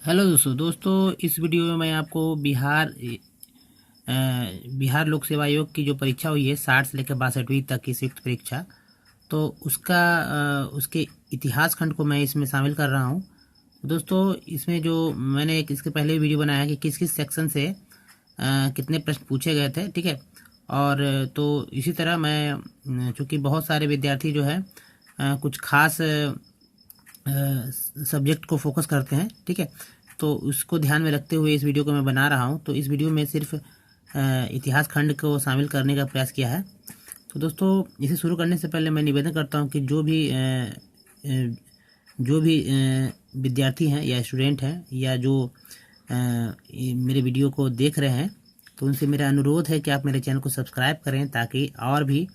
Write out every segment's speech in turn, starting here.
Hello दोस्तों इस video में मैं आपको बिहार लोक सेवा आयोग की जो परीक्षा हुई है 60 से लेकर 62वीं तक की संयुक्त परीक्षा। तो उसके इतिहास खंड को मैं इसमें शामिल कर रहा हूँ। दोस्तों इसमें जो मैंने एक इसके पहले वीडियो बनाया है कि किस किस सेक्शन से कितने प्रश्न पूछे गए थे, ठीक है। और तो इसी तरह मैं चूँकि बहुत सारे विद्यार्थी जो है कुछ खास सब्जेक्ट को फोकस करते हैं, ठीक है। तो उसको ध्यान में रखते हुए इस वीडियो को मैं बना रहा हूँ। तो इस वीडियो में सिर्फ इतिहास खंड को शामिल करने का प्रयास किया है। तो दोस्तों इसे शुरू करने से पहले मैं निवेदन करता हूँ कि जो भी विद्यार्थी हैं या स्टूडेंट हैं या जो मेरे वीडियो को देख रहे हैं, तो उनसे मेरा अनुरोध है कि आप मेरे चैनल को सब्सक्राइब करें ताकि और भी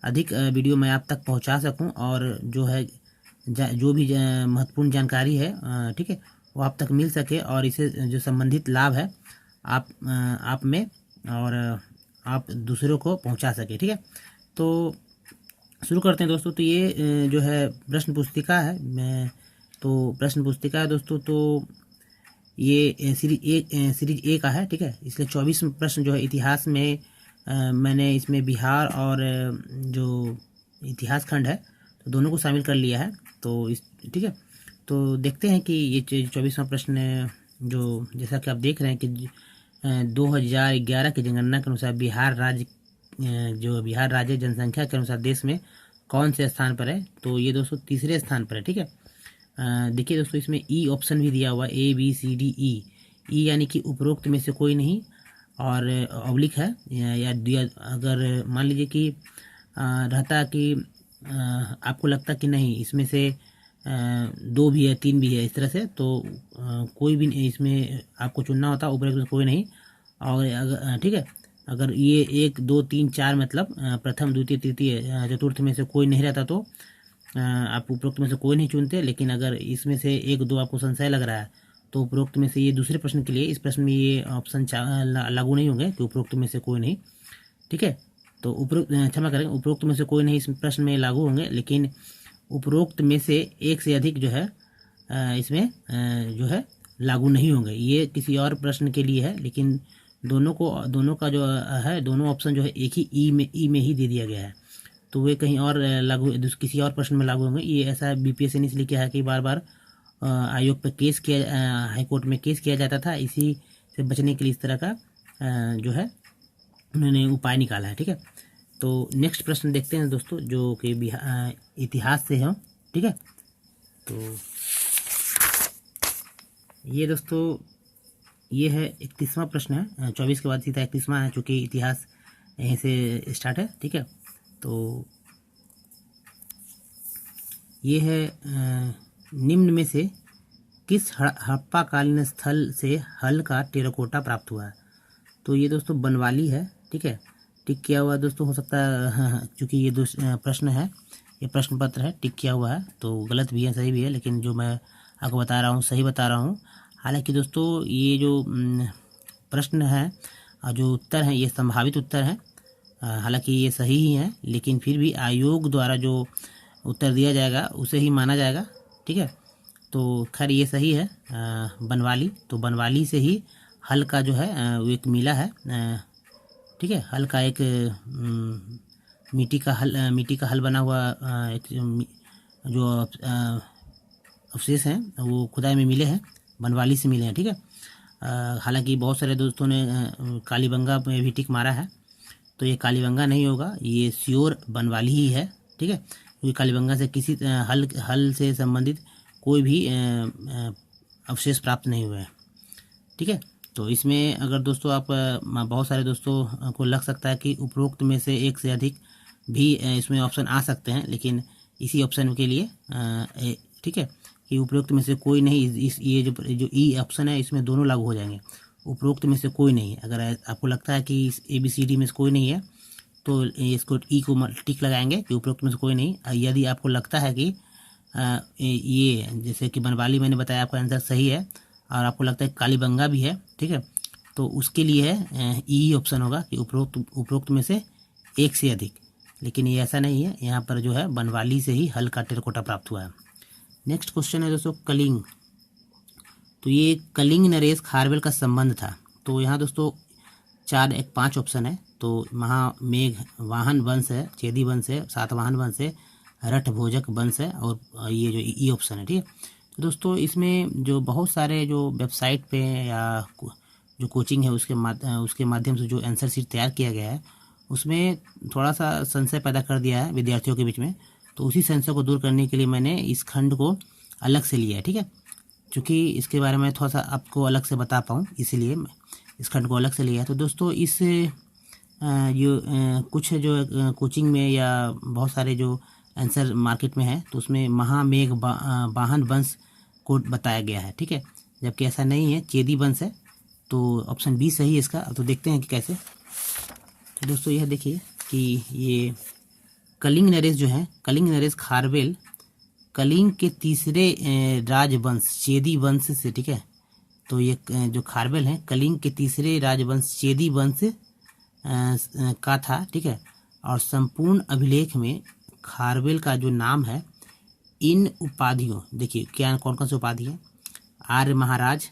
अधिक वीडियो मैं आप तक पहुंचा सकूं और जो है जो भी महत्वपूर्ण जानकारी है, ठीक है, वो आप तक मिल सके और इसे जो संबंधित लाभ है आप में और आप दूसरों को पहुंचा सके, ठीक है। तो शुरू करते हैं दोस्तों। तो ये जो है प्रश्न पुस्तिका है, प्रश्न पुस्तिका है दोस्तों। तो ये सीरीज ए का है, ठीक है। इसलिए 24 प्रश्न जो है इतिहास में मैंने इसमें बिहार और जो इतिहास खंड है तो दोनों को शामिल कर लिया है। तो इस ठीक है, तो देखते हैं कि ये 24वां प्रश्न जो जैसा कि आप देख रहे हैं कि 2011 की जनगणना के अनुसार बिहार राज्य जनसंख्या के अनुसार देश में कौन से स्थान पर है। तो ये दोस्तों तीसरे स्थान पर है, ठीक है। देखिए दोस्तों इसमें ई ऑप्शन भी दिया हुआ ABCDE। ई यानी कि उपरोक्त में से कोई नहीं और ऑब्लिक है या अगर मान लीजिए कि रहता कि आपको लगता कि नहीं इसमें से 2 भी है 3 भी है इस तरह से, तो कोई भी इसमें आपको चुनना होता, उपरोक्त में कोई नहीं। और अगर ठीक है, अगर ये 1 2 3 4 मतलब प्रथम द्वितीय तृतीय चतुर्थ में से कोई नहीं रहता तो आप उपरोक्त में से कोई नहीं चुनते। लेकिन अगर इसमें से 1 2 आपको संशय लग रहा है तो उपरोक्त में से ये दूसरे प्रश्न के लिए इस प्रश्न में ये ऑप्शन लागू नहीं होंगे कि उपरोक्त में से कोई नहीं, ठीक है। तो उपरोक्त क्षमा करें, उपरोक्त में से कोई नहीं इस प्रश्न में लागू होंगे, लेकिन उपरोक्त में से एक से अधिक जो है इसमें जो है लागू नहीं होंगे। ये किसी और प्रश्न के लिए है, लेकिन दोनों का जो है दोनों ऑप्शन जो है एक ही ई में ही दे दिया गया है। तो वे कहीं और लागू किसी और प्रश्न में लागू होंगे। ये ऐसा BPSC ने इसलिए किया है कि बार बार आयोग पर केस किया, हाईकोर्ट में केस किया जाता था। इसी से बचने के लिए इस तरह का जो है उन्होंने उपाय निकाला है, ठीक है। तो नेक्स्ट प्रश्न देखते हैं दोस्तों जो कि इतिहास से है, ठीक है। तो ये दोस्तों ये है 31वां प्रश्न है। 24 के बाद सीधा 31वां है, चूँकि इतिहास यहीं से स्टार्ट है, ठीक है। तो ये है निम्न में से किस हड़प्पा कालीन स्थल से हल का टेराकोटा प्राप्त हुआ है। तो ये दोस्तों बनवाली है, ठीक है। टिक किया हुआ दोस्तों, हो सकता है चूँकि ये प्रश्न है, ये प्रश्न पत्र है, टिक किया हुआ है तो गलत भी है सही भी है, लेकिन जो मैं आपको बता रहा हूँ सही बता रहा हूँ। हालांकि दोस्तों ये जो प्रश्न है और जो उत्तर है ये संभावित उत्तर है, हालांकि ये सही ही है, लेकिन फिर भी आयोग द्वारा जो उत्तर दिया जाएगा उसे ही माना जाएगा, ठीक है। तो खैर ये सही है बनवाली। तो बनवाली से ही हल का जो है वो एक मिला है, ठीक है। हल का एक मिट्टी का हल बना हुआ एक जो अवशेष हैं वो खुदाई में मिले हैं, बनवाली से मिले हैं, ठीक है। हालांकि बहुत सारे दोस्तों ने कालीबंगा में भी टिक मारा है, तो ये कालीबंगा नहीं होगा, ये श्योर बनवाली ही है, ठीक है। क्योंकि कालीबंगा से किसी हल से संबंधित कोई भी अवशेष प्राप्त नहीं हुए हैं, ठीक है। तो इसमें अगर दोस्तों आप बहुत सारे दोस्तों को लग सकता है कि उपरोक्त में से एक से अधिक भी इसमें ऑप्शन आ सकते हैं, लेकिन इसी ऑप्शन के लिए ठीक है कि उपरोक्त में से कोई नहीं, ये जो ई ऑप्शन है इसमें दोनों लागू हो जाएंगे। उपरोक्त में से कोई नहीं, अगर आपको लगता है कि ABCD में से कोई नहीं है तो इसको ई को टिक लगाएंगे कि उपरोक्त में से कोई नहीं। यदि आपको लगता है कि ये जैसे कि बनवाली मैंने बताया आपका आंसर सही है और आपको लगता है कालीबंगा भी है, ठीक है, तो उसके लिए है ई ऑप्शन होगा कि उपरोक्त में से एक से अधिक। लेकिन ये ऐसा नहीं है, यहाँ पर जो है बनवाली से ही हल का टेराकोटा प्राप्त हुआ है। नेक्स्ट क्वेश्चन है दोस्तों कलिंग। तो ये कलिंग नरेश खारवेल का संबंध था। तो यहाँ दोस्तों 5 ऑप्शन है। तो महामेघ वाहन वंश है, चेदी वंश है, सातवाहन वंश है, रठ भोजक वंश है, और ये जो ई ऑप्शन है। ठीक है, तो दोस्तों इसमें जो बहुत सारे जो वेबसाइट पे या जो कोचिंग है उसके माध्यम से जो आंसर शीट तैयार किया गया है उसमें थोड़ा सा संशय पैदा कर दिया है विद्यार्थियों के बीच में। तो उसी संशय को दूर करने के लिए मैंने इस खंड को अलग से लिया है। ठीक है, क्योंकि इसके बारे में थोड़ा सा आपको अलग से बता पाऊँ, इसीलिए इस खंड को अलग से लिया है। तो दोस्तों इस कुछ जो कोचिंग में या बहुत सारे जो आंसर मार्केट में है तो उसमें महामेघ वाहन वंश को बताया गया है। ठीक है, जबकि ऐसा नहीं है, चेदी वंश है। तो ऑप्शन बी सही है इसका। तो देखते हैं कि कैसे। तो दोस्तों यह देखिए कि ये कलिंग नरेश जो है, कलिंग नरेश खारवेल कलिंग के तीसरे राजवंश चेदी वंश से, ठीक है, तो ये जो खारवेल है कलिंग के तीसरे राजवंश चेदी वंश का था। ठीक है, और संपूर्ण अभिलेख में खारवेल का जो नाम है इन उपाधियों, देखिए क्या कौन कौन सी उपाधि है, आर्य महाराज,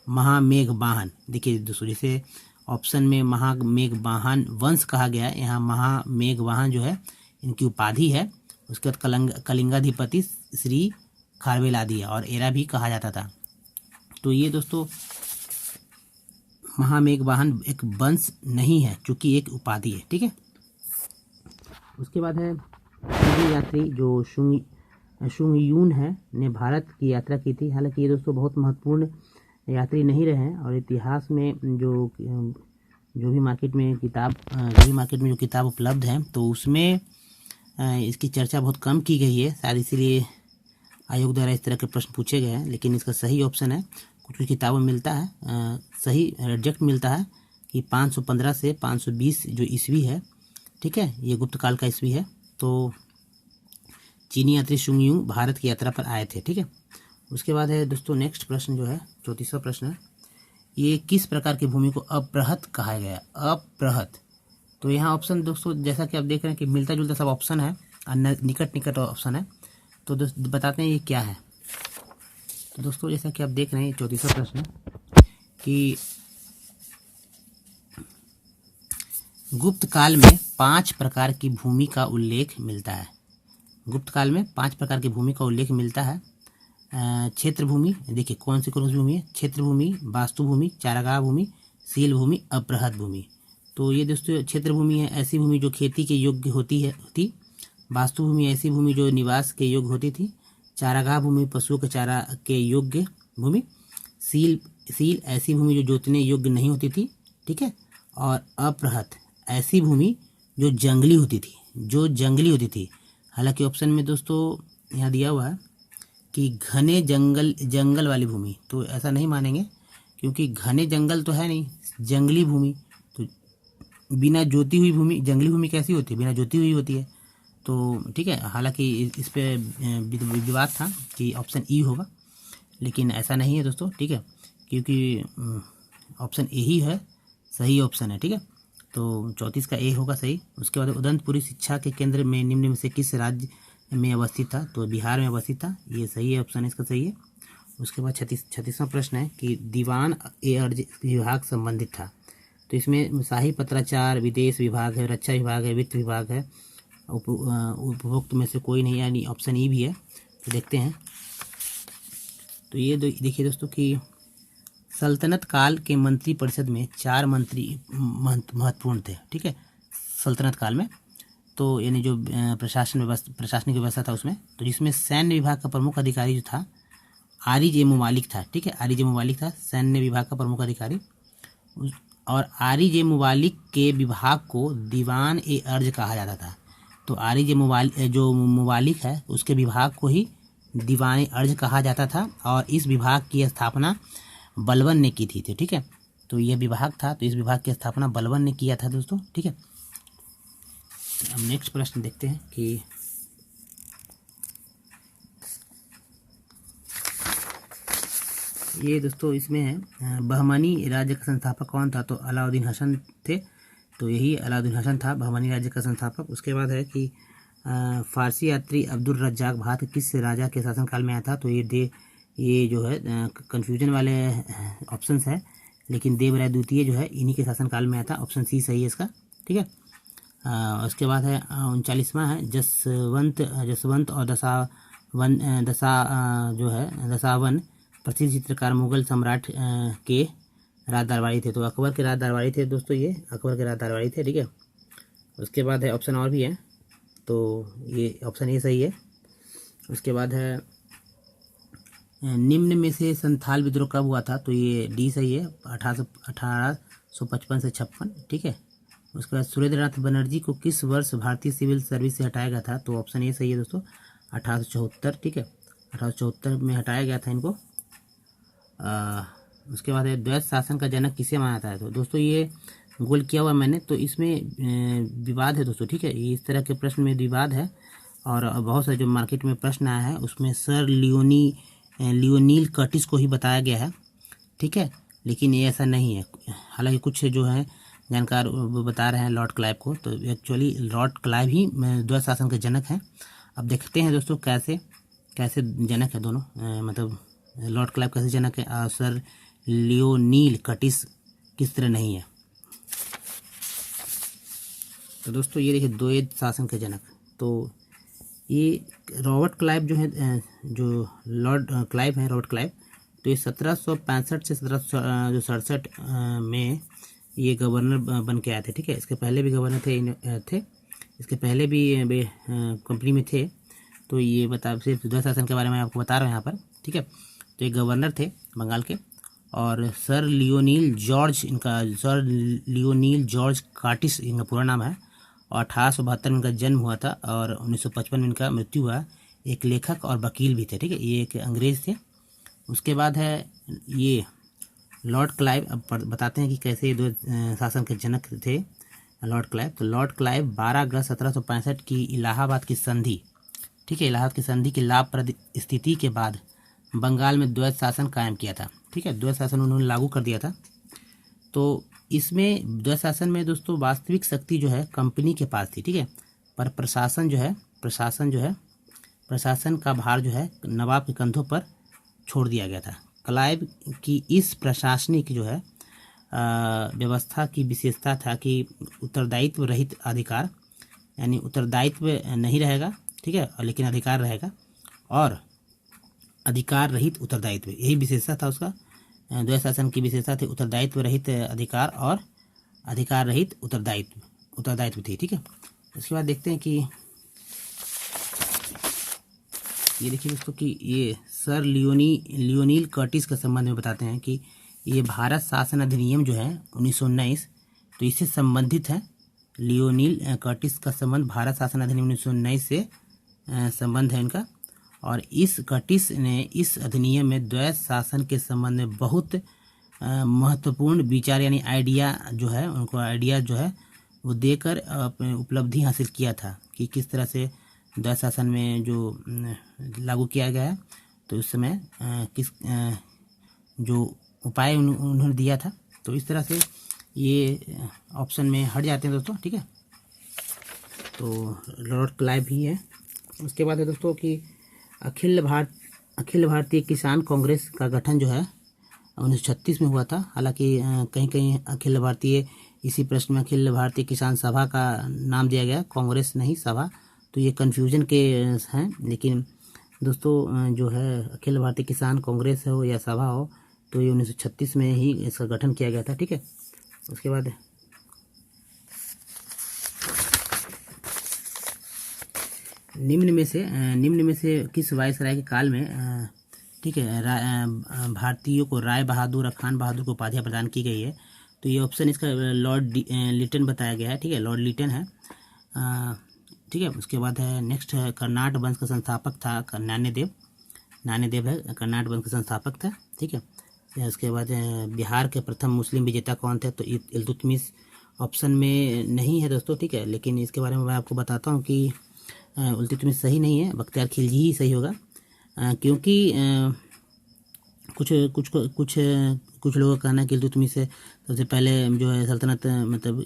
महामेघ वाहन। देखिए दोस्तों जैसे ऑप्शन में महामेघ वाहन वंश कहा गया है, यहाँ महामेघ वाहन जो है इनकी उपाधि है। उसके बाद कलिंगाधिपति श्री खारवेल आदि है, और एरा भी कहा जाता था। तो ये दोस्तों महामेघ वाहन एक वंश नहीं है, चूंकि एक उपाधि है। ठीक है, उसके बाद है यात्री जो शुंगयून है ने भारत की यात्रा की थी। हालांकि ये दोस्तों बहुत महत्वपूर्ण यात्री नहीं रहे हैं, और इतिहास में जो भी मार्केट में जो किताब उपलब्ध है तो उसमें इसकी चर्चा बहुत कम की गई है। शायद इसीलिए आयोग द्वारा इस तरह के प्रश्न पूछे गए हैं। लेकिन इसका सही ऑप्शन है, कुछ किताबों में मिलता है सही रिजेक्ट मिलता है कि 515 से 520 जो ईस्वी है, ठीक है, ये गुप्त काल का ईस्वी है। तो चीनी यात्री शुंगयू भारत की यात्रा पर आए थे। ठीक है, उसके बाद है दोस्तों नेक्स्ट प्रश्न जो है 34वां प्रश्न है, ये किस प्रकार की भूमि को अपृहत कहा गया? अपृहत, तो यहाँ ऑप्शन दोस्तों जैसा कि आप देख रहे हैं कि मिलता जुलता सब ऑप्शन है और निकट ऑप्शन है। तो दोस्तों बताते हैं ये क्या है। तो दोस्तों जैसा कि आप देख रहे हैं 34वां प्रश्न है कि गुप्त काल में 5 प्रकार की भूमि का उल्लेख मिलता है। गुप्त काल में 5 प्रकार की भूमि का उल्लेख मिलता है। क्षेत्र भूमि, देखिए कौन सी भूमि है, क्षेत्र भूमि, वास्तु भूमि, चारागाह भूमि, सील भूमि, अपृहत भूमि। तो ये दोस्तों क्षेत्र भूमि है ऐसी भूमि जो खेती के योग्य होती। वास्तु भूमि ऐसी भूमि जो निवास के योग्य होती थी। चारागाह भूमि पशुओं के चारा के योग्य भूमि। सील ऐसी भूमि जो जोतने योग्य नहीं होती थी। ठीक है, और अपृहत ऐसी भूमि जो जंगली होती थी। हालांकि ऑप्शन में दोस्तों यहाँ दिया हुआ है कि घने जंगल वाली भूमि, तो ऐसा नहीं मानेंगे क्योंकि घने जंगल तो है नहीं, जंगली भूमि। तो बिना जोती हुई भूमि, जंगली भूमि कैसी होती है? बिना जोती हुई होती है। तो ठीक है, हालांकि इस पे विवाद था कि ऑप्शन ई होगा, लेकिन ऐसा नहीं है दोस्तों। ठीक है, क्योंकि ऑप्शन ए ही है सही ऑप्शन है। ठीक है, तो 34 का ए होगा सही। उसके बाद उदंतपुरी शिक्षा के केंद्र में निम्न में से किस राज्य में अवस्थित था? तो बिहार में अवस्थित था, ये सही है, ऑप्शन इसका सही है। उसके बाद 36वां प्रश्न है कि दीवान ए अर्ज विभाग संबंधित था। तो इसमें शाही पत्राचार, विदेश विभाग है, रक्षा विभाग है, वित्त विभाग है, उपभोक्त में से कोई नहीं, यानी ऑप्शन ई भी है। तो देखते हैं। तो ये देखिए दोस्तों कि सल्तनत काल के मंत्री परिषद में 4 मंत्री महत्वपूर्ण थे। ठीक है, सल्तनत काल में, तो यानी जो प्रशासनिक व्यवस्था था उसमें, तो जिसमें सैन्य विभाग का प्रमुख अधिकारी जो था आरिज मुमालिक था। ठीक है, आरिज मुमालिक था सैन्य विभाग का प्रमुख अधिकारी। और आरिज मुमालिक के विभाग को दीवान ए अर्ज कहा जाता था। तो आरिज जो मुमालिक है उसके विभाग को ही दीवान अर्ज कहा जाता था, और इस विभाग की स्थापना बलबन ने की थी। ठीक है, तो यह विभाग था, तो इस विभाग की स्थापना बलबन ने किया था दोस्तों। ठीक है, अब नेक्स्ट प्रश्न देखते हैं कि ये दोस्तों इसमें है बहमनी राज्य का संस्थापक कौन था? तो अलाउद्दीन हसन थे। तो यही अलाउद्दीन हसन था बहमनी राज्य का संस्थापक। उसके बाद है कि फारसी यात्री अब्दुल रज्जाक भारत किस राजा के शासनकाल में आया था? तो ये जो है कन्फ्यूजन वाले ऑप्शंस है, लेकिन देवराय द्वितीय जो है इन्हीं के शासनकाल में आया था। ऑप्शन सी सही है इसका, ठीक है। उसके बाद है 39वां है जसवंत और जो है दशावन प्रसिद्ध चित्रकार मुगल सम्राट के राज दरबारी थे। तो अकबर के राज दरबारी थे दोस्तों, ये अकबर के राज दरबारी थे, ठीक है। उसके बाद है ऑप्शन और भी है, तो ये ऑप्शन ए सही है। उसके बाद है निम्न में से संथाल विद्रोह कब हुआ था, तो ये डी सही है, 1855 से 56, ठीक है। उसके बाद सुरेंद्रनाथ बनर्जी को किस वर्ष भारतीय सिविल सर्विस से हटाया गया था, तो ऑप्शन ए सही है दोस्तों, 1874, ठीक है, 1874 में हटाया गया था इनको। उसके बाद है द्वैत शासन का जनक किसे माना जाता है, तो दोस्तों ये गोल किया हुआ मैंने, तो इसमें विवाद है दोस्तों, ठीक है। इस तरह के प्रश्न में विवाद है, और बहुत सारे जो मार्केट में प्रश्न आया है उसमें सर लियोनील कर्टिस को ही बताया गया है, ठीक है, लेकिन ये ऐसा नहीं है। हालांकि कुछ जो है जानकार वो बता रहे हैं लॉर्ड क्लाइव को, तो एक्चुअली लॉर्ड क्लाइव ही द्वैत शासन के जनक हैं। अब देखते हैं दोस्तों कैसे कैसे जनक है दोनों, मतलब लॉर्ड क्लाइव कैसे जनक है और सर लियोनील कर्टिस किस तरह नहीं है। तो दोस्तों ये देखिए द्वैत शासन के जनक, तो ये रॉबर्ट क्लाइव जो है, जो लॉर्ड क्लाइव हैं, रॉबर्ट क्लाइव, तो ये 1765 से 1767 में ये गवर्नर बन के आए थे, ठीक है। इसके पहले भी गवर्नर थे इसके पहले भी कंपनी में थे। तो ये सिर्फ द्वैत शासन के बारे में आपको बता रहे हैं यहाँ पर, ठीक है। तो ये गवर्नर थे बंगाल के, और सर लियोनील जॉर्ज कार्टिस इनका पूरा नाम है, और 1872 में इनका जन्म हुआ था, और 1955 में इनका मृत्यु हुआ। एक लेखक और वकील भी थे, ठीक है, ये एक अंग्रेज थे। उसके बाद है ये लॉर्ड क्लाइव। अब बताते हैं कि कैसे ये दो शासन के जनक थे लॉर्ड क्लाइव। तो लॉर्ड क्लाइव 12 अगस्त 1765 की इलाहाबाद की संधि, ठीक है, इलाहाबाद की संधि की लाभप्रद स्थिति के बाद बंगाल में द्वैत शासन कायम किया था, ठीक है, द्वैत शासन उन्होंने लागू कर दिया था। तो इसमें द्वैत शासन में दोस्तों वास्तविक शक्ति जो है कंपनी के पास थी, ठीक है, पर प्रशासन का भार जो है नवाब के कंधों पर छोड़ दिया गया था। क्लाइव की इस प्रशासनिक जो है व्यवस्था की विशेषता था कि उत्तरदायित्व रहित अधिकार, यानी उत्तरदायित्व नहीं रहेगा, ठीक है, और लेकिन अधिकार रहेगा, और अधिकार रहित उत्तरदायित्व, यही विशेषता था उसका। द्वैत शासन की विशेषता थी उत्तरदायित्व रहित अधिकार और अधिकार रहित उत्तरदायित्व थी, ठीक है। उसके बाद देखते हैं कि ये देखिए दोस्तों कि ये सर लियोनील कर्टिस के संबंध में बताते हैं कि ये भारत शासन अधिनियम जो है 1919, तो इससे संबंधित है। लियोनील कर्टिस का संबंध भारत शासन अधिनियम 1919 से संबंध है इनका, और इस कर्टिस ने इस अधिनियम में द्वैत शासन के संबंध में बहुत महत्वपूर्ण विचार यानी आइडिया जो है, उनको आइडिया जो है वो देकर अपनी उपलब्धि हासिल किया था कि किस तरह से द्वैत शासन में जो लागू किया गया है, तो उस समय जो उपाय उन्होंने दिया था। तो इस तरह से ये ऑप्शन में हट जाते हैं दोस्तों, ठीक है। तो लॉर्ड क्लाइव ही है। उसके बाद है दोस्तों कि अखिल भारतीय किसान कांग्रेस का गठन जो है 1936 में हुआ था। हालांकि कहीं कहीं अखिल भारतीय, इसी प्रश्न में अखिल भारतीय किसान सभा का नाम दिया गया, कांग्रेस नहीं सभा, तो ये कन्फ्यूजन के हैं। लेकिन दोस्तों जो है अखिल भारतीय किसान कांग्रेस हो या सभा हो, तो ये 1936 में ही इसका गठन किया गया था, ठीक है। उसके बाद निम्न में से किस वायसराय के काल में, ठीक है, भारतीयों को राय बहादुर और खान बहादुर को उपाधियाँ प्रदान की गई है, तो ये ऑप्शन इसका लॉर्ड लिटन बताया गया है, ठीक है, लॉर्ड लिटन है, ठीक है। उसके बाद है नेक्स्ट है कर्नाट वंश का संस्थापक था नान्यदेव है, कर्नाट वंश का संस्थापक था, ठीक है। उसके बाद बिहार के प्रथम मुस्लिम विजेता कौन थे, तो इल्तुतमिश ऑप्शन में नहीं है दोस्तों, ठीक है, लेकिन इसके बारे में मैं आपको बताता हूँ कि इल्तुतमिश सही नहीं है, बख्तियार खिलजी ही सही होगा, क्योंकि कुछ लोगों का कहना है कि इल्तुतमिश से सबसे पहले जो है सल्तनत मतलब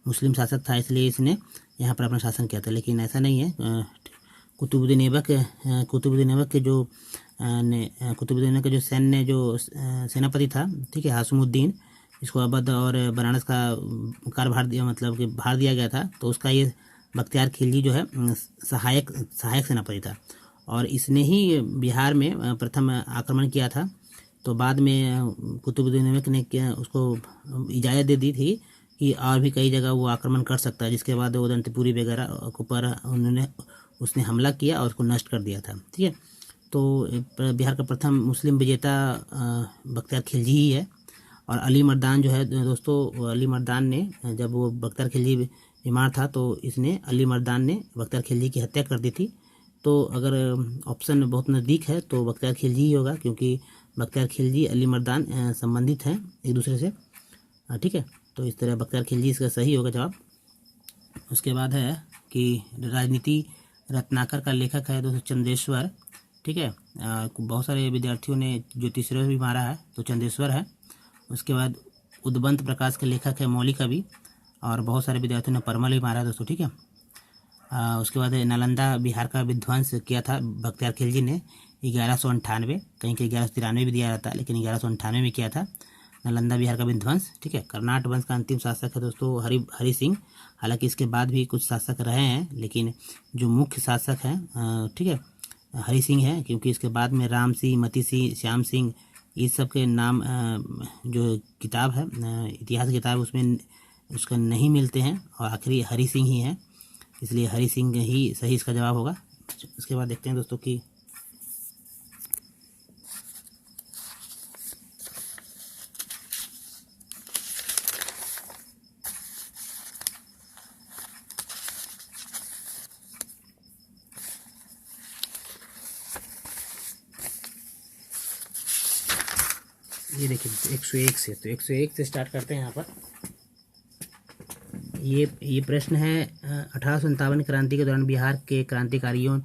मुस्लिम शासक था, इसलिए इसने यहाँ पर अपना शासन किया था, लेकिन ऐसा नहीं है। कुतुबुद्दीन ऐबक के जो ने कुतुबुद्दीन का जो सैन्य जो सेनापति था, ठीक है, हाशमुद्दीन, इसको अवध और बनारस का कार्यभार दिया, मतलब कि भार दिया गया था। तो उसका ये बख्तियार खिलजी जो है सहायक सेनापति था, और इसने ही बिहार में प्रथम आक्रमण किया था। तो बाद में कुतुबुद्दीन ऐबक ने उसको इजाज़त दे दी थी कि और भी कई जगह वो आक्रमण कर सकता है, जिसके बाद उदंतपुरी वगैरह के ऊपर उसने हमला किया और उसको नष्ट कर दिया था, ठीक है। तो बिहार का प्रथम मुस्लिम विजेता बख्तियार खिलजी ही है। और अली मर्दान जो है दोस्तों, अली मर्दान ने जब वो बख्तियार खिलजी बीमार था तो इसने अली मर्दान ने बख्तियार खिलजी की हत्या कर दी थी। तो अगर ऑप्शन बहुत नज़दीक है तो बख्तियार खिलजी ही होगा, क्योंकि बख्तियार खिलजी अली मर्दान संबंधित हैं एक दूसरे से, ठीक है। तो इस तरह बख्तियार खिलजी इसका सही होगा जवाब। उसके बाद है कि राजनीति रत्नाकर का लेखक है दोस्तों चंदेश्वर, ठीक है। बहुत सारे विद्यार्थियों ने ज्योतिषर भी मारा है, तो चंदेश्वर है। उसके बाद उद्बंत प्रकाश के लेखक है मौलिक कवि, और बहुत सारे विद्यार्थियों ने परमल भी मारा है दोस्तों, ठीक है। उसके बाद नालंदा बिहार का विध्वंस किया था बख्तियार खिलजी ने 1198, कहीं कहीं 1193 भी दिया जाता है, लेकिन 1198 में किया था नालंदा बिहार का विध्वंस, ठीक है। कर्नाट वंश का अंतिम शासक है दोस्तों हरि सिंह। हालांकि इसके बाद भी कुछ शासक रहे हैं, लेकिन जो मुख्य शासक हैं, ठीक है, हरि सिंह है, क्योंकि इसके बाद में राम सिंह, मती सिंह, श्याम सिंह, इस सब के नाम जो किताब है इतिहास की किताब उसमें उसका नहीं मिलते हैं, और आखिरी हरि सिंह ही है, इसलिए हरि सिंह ही सही इसका जवाब होगा। उसके बाद देखते हैं दोस्तों कि ये देखिए 101 से, तो 101 से स्टार्ट करते हैं यहाँ पर। ये प्रश्न है 1857 क्रांति के दौरान बिहार के क्रांतिकारियों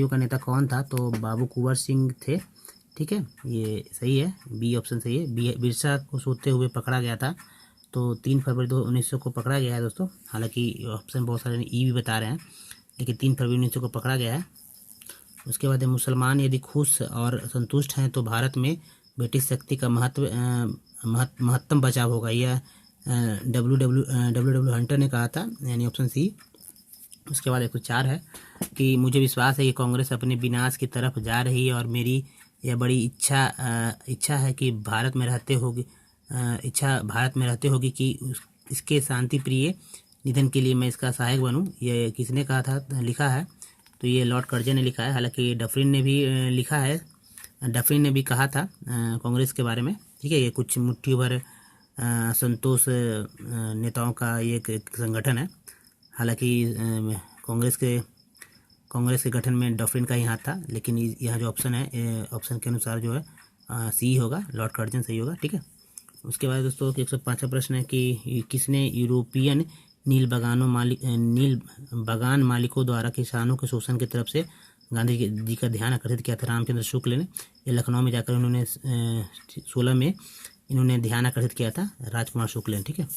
का नेता कौन था? तो बाबू कुंवर सिंह थे, ठीक है, ये सही है, बी ऑप्शन सही है। बिरसा को सोते हुए पकड़ा गया था, तो 3 फरवरी 1900 को पकड़ा गया है दोस्तों। हालांकि ऑप्शन बहुत सारे ई भी बता रहे हैं, लेकिन 3 फरवरी 1900 को पकड़ा गया है। उसके बाद मुसलमान यदि खुश और संतुष्ट हैं तो भारत में ब्रिटिश शक्ति का महत्तम बचाव होगा, यह डब्ल्यू हंटर ने कहा था, यानी ऑप्शन सी। उसके बाद 104 है कि मुझे विश्वास है कि कांग्रेस अपने विनाश की तरफ जा रही है, और मेरी यह बड़ी इच्छा है कि भारत में रहते होगी कि इसके शांति प्रिय निधन के लिए मैं इसका सहायक बनूं। ये किसने कहा था, लिखा है? तो ये लॉर्ड कर्जन ने लिखा है। हालांकि डफरिन ने भी लिखा है, डफरिन ने भी कहा था कांग्रेस के बारे में, ठीक है। ये कुछ मुट्ठी भर संतोष नेताओं का ये एक संगठन है। हालांकि कांग्रेस के गठन में डफरिन का ही हाथ था, लेकिन यहाँ जो ऑप्शन है, ऑप्शन के अनुसार जो है सी होगा, लॉर्ड कर्जन सही होगा, ठीक है। उसके बाद दोस्तों 105वां प्रश्न है कि किसने यूरोपियन नील बागान मालिकों द्वारा किसानों के शोषण की तरफ से गांधी जी का ध्यान आकर्षित किया था? रामचंद्र शुक्ल ने। ये लखनऊ में जाकर उन्होंने 16 में इन्होंने ध्यान आकर्षित किया था, राजकुमार शुक्ल ने, ठीक है।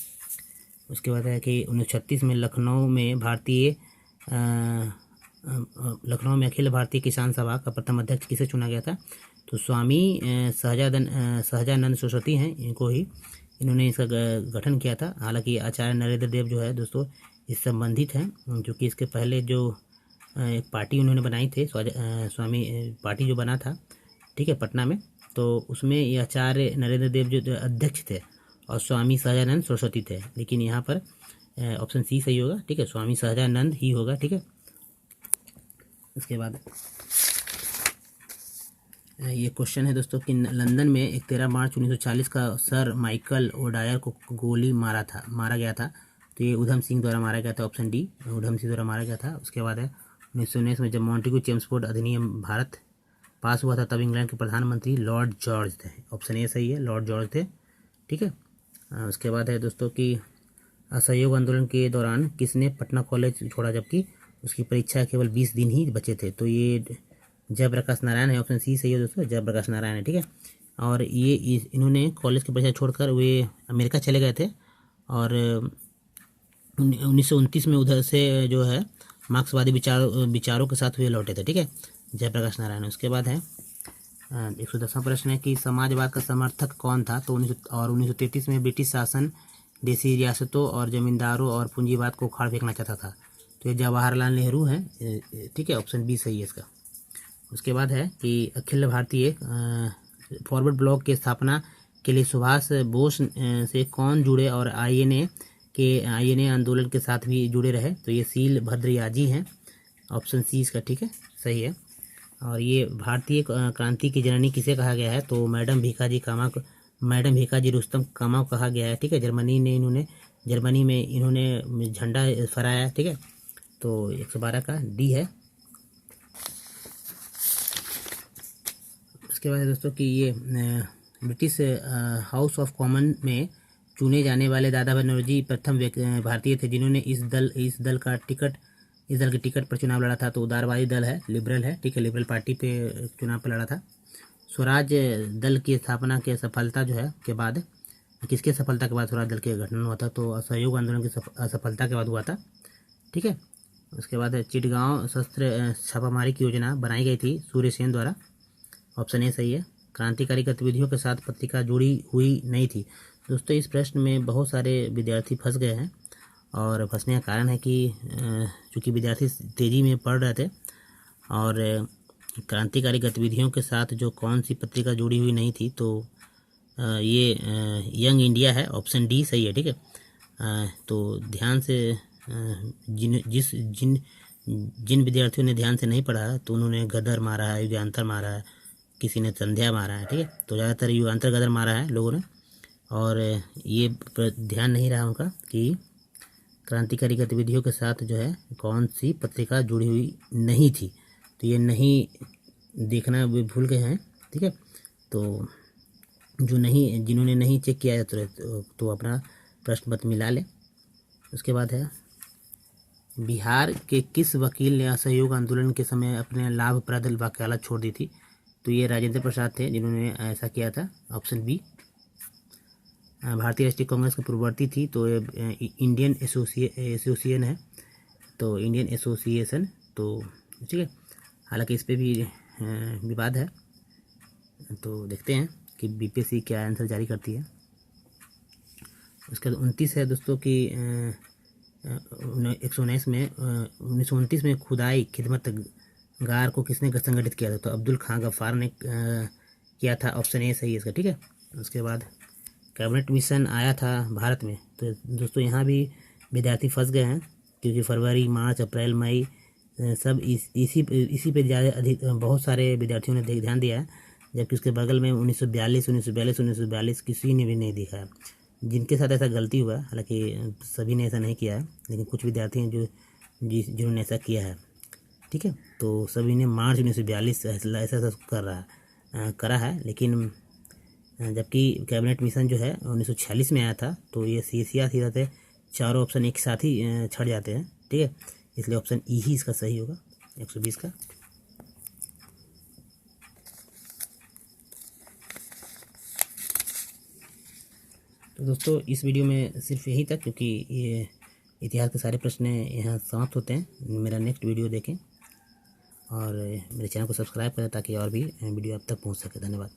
उसके बाद है कि 1936 में लखनऊ में अखिल भारतीय किसान सभा का प्रथम अध्यक्ष किसे चुना गया था? तो स्वामी सहजानंद सरस्वती हैं, इन्होंने इसका गठन किया था। हालांकि आचार्य नरेंद्र देव जो है दोस्तों इस संबंधित हैं, क्योंकि इसके पहले जो एक पार्टी उन्होंने बनाई थे, स्वामी पार्टी जो बना था, ठीक है, पटना में, तो उसमें ये आचार्य नरेंद्र देव जो अध्यक्ष थे और स्वामी सहजानंद सरस्वती थे। लेकिन यहाँ पर ऑप्शन सी सही होगा, ठीक है, स्वामी सहजानंद ही होगा, ठीक है। उसके बाद ये क्वेश्चन है दोस्तों कि लंदन में 13 मार्च 1940 का सर माइकल ओडायर को गोली मारा गया था, तो ये उधम सिंह द्वारा मारा गया था, ऑप्शन डी, उधम सिंह द्वारा मारा गया था। उसके बाद है 1919 में जब मॉन्टेगू चेम्सफोर्ड अधिनियम भारत पास हुआ था, तब इंग्लैंड के प्रधानमंत्री लॉर्ड जॉर्ज थे, ऑप्शन ए सही है, लॉर्ड जॉर्ज थे, ठीक है। उसके बाद है दोस्तों कि असहयोग आंदोलन के दौरान किसने पटना कॉलेज छोड़ा, जबकि उसकी परीक्षा केवल 20 दिन ही बचे थे? तो ये जयप्रकाश नारायण है, ऑप्शन सी सही है दोस्तों, जयप्रकाश नारायण है, ठीक है। और ये इन्होंने कॉलेज की परीक्षा छोड़कर वे अमेरिका चले गए थे, और 1929 में उधर से जो है मार्क्सवादी विचारों के साथ वे लौटे थे, ठीक है। जयप्रकाश नारायण। उसके बाद है 110वां प्रश्न है कि समाजवाद का समर्थक कौन था। तो 1933 में ब्रिटिश शासन देसी रियासतों और जमींदारों और पूंजीवाद को उखाड़ फेंकना चाहता था। तो ये जवाहरलाल नेहरू हैं, ठीक है, ऑप्शन बी सही है इसका। उसके बाद है कि अखिल भारतीय फॉरवर्ड ब्लॉक की स्थापना के लिए सुभाष बोस से कौन जुड़े और आईएनए आंदोलन के साथ भी जुड़े रहे। तो ये सील भद्रयाजी हैं, ऑप्शन सी इसका ठीक है, सही है। और ये भारतीय क्रांति की जननी किसे कहा गया है। तो मैडम भीखाजी रुस्तम कामा को कहा गया है, ठीक है। जर्मनी में इन्होंने झंडा फहराया, ठीक है। तो 112 का डी है। उसके बाद दोस्तों कि ये ब्रिटिश हाउस ऑफ कॉमन में चुने जाने वाले दादा भाई नौरोजी प्रथम भारतीय थे जिन्होंने इस दल की टिकट पर चुनाव लड़ा था। तो उदारवादी दल है, लिबरल है, ठीक है, लिबरल पार्टी पे चुनाव पर लड़ा था। स्वराज दल की स्थापना के सफलता जो है के बाद, किसके सफलता के बाद स्वराज दल के गठन हुआ था। तो असहयोग आंदोलन की असफलता के बाद हुआ था, ठीक है। उसके बाद चिटगांव शस्त्र छापामारी की योजना बनाई गई थी सूर्यसेन द्वारा, ऑप्शन ए सही है। क्रांतिकारी गतिविधियों के साथ पत्रिका जुड़ी हुई नहीं थी। दोस्तों इस प्रश्न में बहुत सारे विद्यार्थी फंस गए हैं और फंसने का कारण है कि चूँकि विद्यार्थी तेज़ी में पढ़ रहे थे और क्रांतिकारी गतिविधियों के साथ जो कौन सी पत्रिका जुड़ी हुई नहीं थी। तो ये यंग इंडिया है, ऑप्शन डी सही है, ठीक है। तो ध्यान से जिन विद्यार्थियों ने ध्यान से नहीं पढ़ा तो उन्होंने गदर मारा है, युगांतर मारा है, किसी ने संध्या मारा है, ठीक है। तो ज़्यादातर युगांतर गदर मारा है लोगों ने, और ये ध्यान नहीं रहा उनका कि क्रांतिकारी गतिविधियों के साथ जो है कौन सी पत्रिका जुड़ी हुई नहीं थी। तो ये नहीं देखना भूल गए हैं, ठीक है। तो जिन्होंने नहीं चेक किया है तो अपना प्रश्न पत्र मिला ले। उसके बाद है बिहार के किस वकील ने असहयोग आंदोलन के समय अपने लाभप्रद वकालत छोड़ दी थी। तो ये राजेंद्र प्रसाद थे जिन्होंने ऐसा किया था, ऑप्शन बी। भारतीय राष्ट्रीय कांग्रेस की पूर्ववर्ती थी तो इंडियन एसोसिएशन है, तो इंडियन एसोसिएशन, तो ठीक है। हालांकि इस पे भी विवाद है, तो देखते हैं कि बीपीएससी क्या आंसर जारी करती है। उसके बाद 29 है दोस्तों कि 1929 में खुदाई खिदमत गार को किसने संगठित किया था। तो अब्दुल खां गफ्फार ने किया था, ऑप्शन ए सही है इसका, ठीक है। उसके बाद कैबिनेट मिशन आया था भारत में। तो दोस्तों यहाँ भी विद्यार्थी फंस गए हैं क्योंकि फरवरी, मार्च, अप्रैल, मई सब इसी पे ज़्यादा अधिक बहुत सारे विद्यार्थियों ने ध्यान दिया है, जबकि उसके बगल में 1942 किसी ने भी नहीं दिखा है। जिनके साथ ऐसा गलती हुआ है, हालांकि सभी ने ऐसा नहीं किया है, लेकिन कुछ विद्यार्थी हैं जिन्होंने ऐसा किया है, ठीक है। तो सभी ने मार्च 1942 ऐसा करा है, लेकिन जबकि कैबिनेट मिशन जो है 1946 में आया था। तो ये सीधा से चारों ऑप्शन एक साथ ही छट जाते हैं, ठीक है। इसलिए ऑप्शन ई ही इसका सही होगा 120 का। तो दोस्तों इस वीडियो में सिर्फ यही था, क्योंकि ये इतिहास के सारे प्रश्न यहाँ समाप्त होते हैं। मेरा नेक्स्ट वीडियो देखें और मेरे चैनल को सब्सक्राइब करें ताकि और भी वीडियो आप तक पहुँच सके। धन्यवाद।